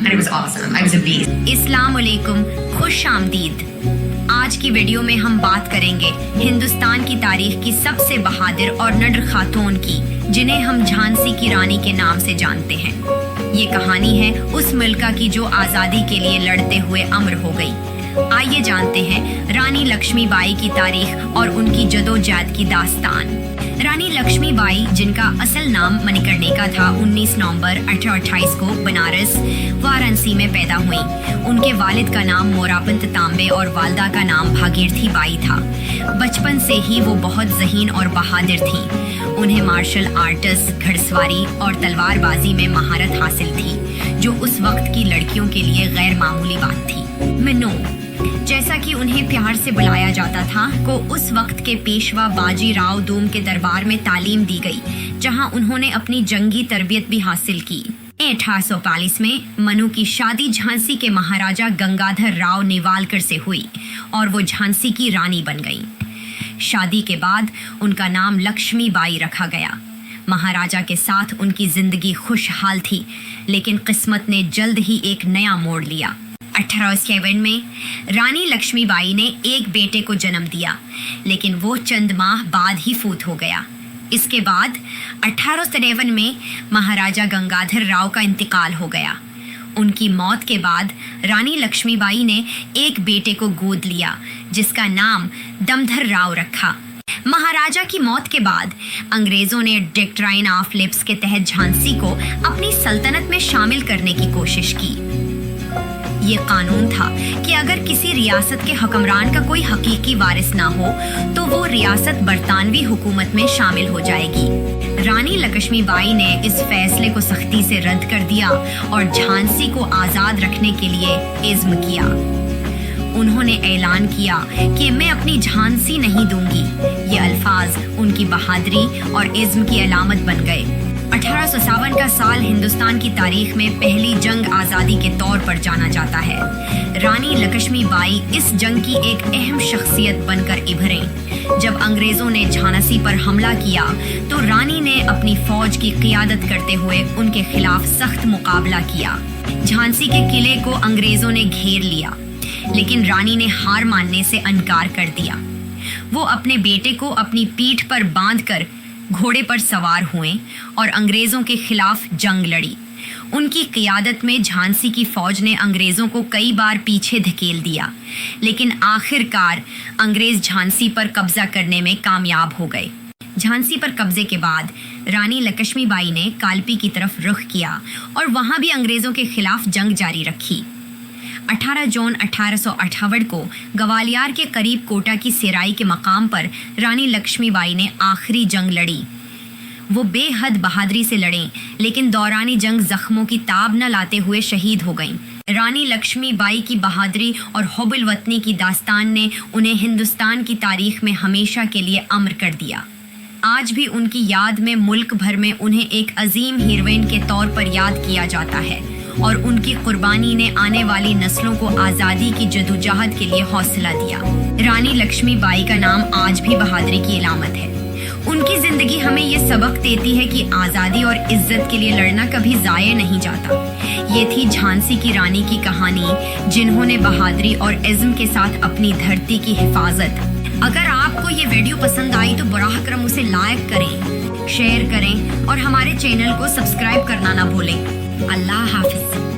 and it was awesome. I was a beast. अस्सलाम वालेकुम, खुश आमदीद। आज की वीडियो में हम बात करेंगे हिंदुस्तान की तारीख की सबसे बहादुर और नडर खातून की, जिन्हें हम झांसी की रानी के नाम से जानते हैं। ये कहानी है उस मलका की जो आज़ादी के लिए लड़ते हुए अमर हो गई। आइए जानते हैं रानी लक्ष्मीबाई की तारीख और उनकी जदोजहद की दास्तान। रानी लक्ष्मीबाई, जिनका असल नाम मणिकर्णिका था, 19 नवंबर 1828 को बनारस वाराणसी में पैदा हुई। उनके वालिद का नाम मोरापंत तांबे और वालदा का नाम भागीरथी बाई था। बचपन से ही वो बहुत ज़हीन और बहादुर थी। उन्हें मार्शल आर्ट्स, घड़सवारी और तलवारबाजी में महारत हासिल थी, जो उस वक्त की लड़कियों के लिए गैर मामूली बात थी। मिनो, जैसा कि उन्हें प्यार से बुलाया जाता था, को उस वक्त के पेशवा बाजी राव दूम के दरबार में तालीम दी गई, जहां उन्होंने अपनी जंगी तरबियत भी हासिल की। 1845 में मनु की शादी झांसी के महाराजा गंगाधर राव नेवालकर से हुई और वो झांसी की रानी बन गई। शादी के बाद उनका नाम लक्ष्मीबाई रखा गया। महाराजा के साथ उनकी जिंदगी खुशहाल थी, लेकिन किस्मत ने जल्द ही एक नया मोड़ लिया। 1857 में रानी लक्ष्मीबाई ने एक बेटे को जन्म दिया, लेकिन वो चंद माह बाद ही फूत हो गया। इसके बाद 1853 में महाराजा गंगाधर राव का इंतकाल हो गया। उनकी मौत के बाद रानी लक्ष्मीबाई ने एक बेटे को गोद लिया, जिसका नाम दमधर राव रखा। महाराजा की मौत के बाद अंग्रेजों ने डॉक्ट्राइन ऑफ लिप्स के तहत झांसी को अपनी सल्तनत में शामिल करने की कोशिश की। ये कानून था कि अगर किसी रियासत के हुक्मरान का कोई हकीकी वारिस ना हो, तो वो रियासत बरतानवी हुकूमत में शामिल हो जाएगी। रानी लक्ष्मीबाई ने इस फैसले को सख्ती से रद्द कर दिया और झांसी को आज़ाद रखने के लिए इज़्म किया। उन्होंने ऐलान किया कि मैं अपनी झांसी नहीं दूंगी। ये अल्फाज उनकी बहादुरी और इज़्म की अलामत बन गए। 1857 का साल हिंदुस्तान की तारीख में पहली जंग आज़ादी के तौर पर जाना जाता है। रानी लक्ष्मीबाई इस जंग की एक अहम शख्सियत बनकर इभरें। जब अंग्रेजों ने झांसी पर हमला किया, तो रानी ने अपनी फौज की क़ियादत करते हुए उनके खिलाफ सख्त मुकाबला किया। झांसी के किले को अंग्रेजों ने घेर लिया, लेकिन रानी ने हार मानने से इनकार कर दिया। वो अपने बेटे को अपनी पीठ पर बांधकर घोड़े पर सवार हुए और अंग्रेजों के खिलाफ जंग लड़ी। उनकी क़ियादत में झांसी की फौज ने अंग्रेजों को कई बार पीछे धकेल दिया, लेकिन आखिरकार अंग्रेज झांसी पर कब्जा करने में कामयाब हो गए। झांसी पर कब्जे के बाद रानी लक्ष्मीबाई ने कालपी की तरफ रुख किया और वहां भी अंग्रेजों के खिलाफ जंग जारी रखी। 18 जून 1858 को ग्वालियर के करीब कोटा की सेराई के मकाम पर रानी लक्ष्मीबाई ने आखिरी जंग लड़ी। वो बेहद बहादुरी से लड़ें, लेकिन दौरानी जंग जख्मों की ताब न लाते हुए शहीद हो गईं। रानी लक्ष्मीबाई की बहादुरी और हुब्बुल वतनी की दास्तान ने उन्हें हिंदुस्तान की तारीख में हमेशा के लिए अमर कर दिया। आज भी उनकी याद में मुल्क भर में उन्हें एक अजीम हीरोइन के तौर पर याद किया जाता है और उनकी कुर्बानी ने आने वाली नस्लों को आज़ादी की जदोजहद के लिए हौसला दिया। रानी लक्ष्मीबाई का नाम आज भी बहादुरी की अलामत है। उनकी जिंदगी हमें ये सबक देती है कि आज़ादी और इज्जत के लिए लड़ना कभी ज़ाया नहीं जाता। ये थी झांसी की रानी की कहानी, जिन्होंने बहादुरी और इज़्म के साथ अपनी धरती की हिफाजत। अगर आपको ये वीडियो पसंद आई तो बराह करम उसे लाइक करें, शेयर करें और हमारे चैनल को सब्सक्राइब करना ना भूलें। अल्लाह हाफिज।